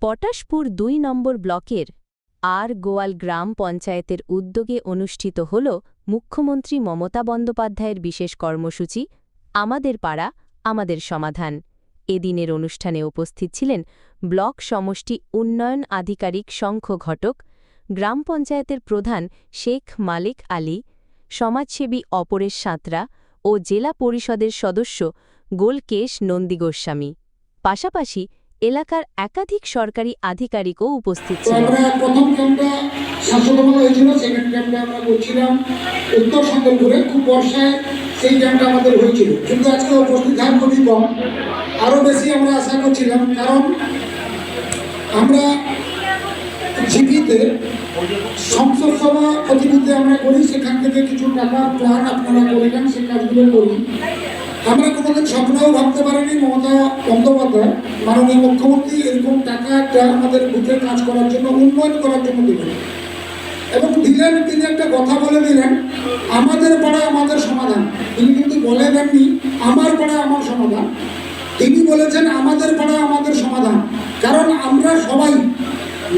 পটাশপুর ২ নম্বর ব্লকের আর গোয়াল গ্রাম পঞ্চায়েতের উদ্যোগে অনুষ্ঠিত হল মুখ্যমন্ত্রী মমতা বন্দ্যোপাধ্যায়ের বিশেষ কর্মসূচি আমাদের পাড়া আমাদের সমাধান। এদিনের অনুষ্ঠানে উপস্থিত ছিলেন ব্লক সমষ্টি উন্নয়ন আধিকারিক শঙ্খ ঘটক, গ্রাম পঞ্চায়েতের প্রধান শেখ মালিক আলী, সমাজসেবী অপরেশ সাঁতরা ও জেলা পরিষদের সদস্য গোলকেশ নন্দী গোস্বামী। পাশাপাশি এলাকার একাধিক সরকারি আধিকারিকও উপস্থিত ছিলেন। প্রথম ক্যাম্পটা শাসনমহল হয়েছিল, সেকেন্ড ক্যাম্পটা আমরা করছিলাম উত্তর সম্বলপুরে, খুব বর্ষায় সেই ক্যাম্পটা আমাদের হয়েছিল, কিন্তু আজকে উপস্থিত থাকার খুবই কম। আরও বেশি আমরা আশা করছিলাম, কারণ আমরা জিপিতে সংসদ সভা প্রতিনিধি আমরা করি, সেখান থেকে কিছু টাকার প্ল্যান আপনারা করেন, সেই কাজগুলো করি। আমরা কোনোদিন স্বপ্নেও ভাবতে পারিনি মমতা বন্দ্যোপাধ্যায় মাননীয় মুখ্যমন্ত্রী এরকম টাকা একটা আমাদের বুথে কাজ করার জন্য, উন্নয়ন করার জন্য দিলেন। এবং দিলেন, তিনি একটা কথা বলে দিলেন, আমাদের পাড়া আমাদের সমাধান। তিনি কিন্তু বলে দেননি আমার পাড়া আমার সমাধান, তিনি বলেছেন আমাদের পাড়া আমাদের সমাধান। কারণ আমরা সবাই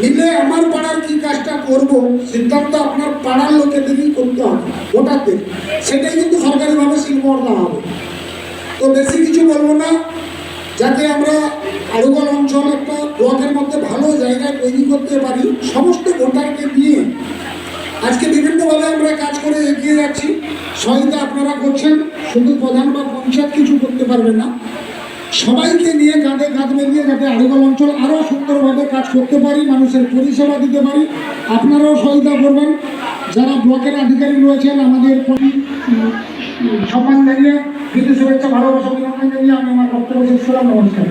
মিলে আমার পাড়ার কি কাজটা করব, সিদ্ধান্ত আপনার পাড়ার লোকেদেরই করতে হবে, ভোটারদের। সেটাই কিন্তু সরকারিভাবে সিলমোহর দেওয়া হবে। তো বেশি কিছু বলবো না, যাতে আমরা আড়ুগল অঞ্চল একটা ব্লকের মধ্যে ভালো জায়গায় তৈরি করতে পারি সমস্ত ভোটারকে নিয়ে। আজকে বিভিন্নভাবে আমরা কাজ করে এগিয়ে যাচ্ছি, সহায়তা আপনারা করছেন। শুধু প্রধান বা পঞ্চায়েত কিছু করতে পারবে না, সবাইকে নিয়ে কাঁধে কাঁধ মিলিয়ে যাতে আড়ুগল অঞ্চল আরও সুন্দরভাবে কাজ করতে পারি, মানুষের পরিষেবা দিতে পারি। আপনারাও সহায়তা করবেন। যারা ব্লকের আধিকারিক রয়েছেন, আমাদের সম্মান জানিয়ে, বিদ্যুৎ শুভেচ্ছা ভালোবাসা জানিয়ে আমি আমার বক্তব্য শেষ করলাম। নমস্কার।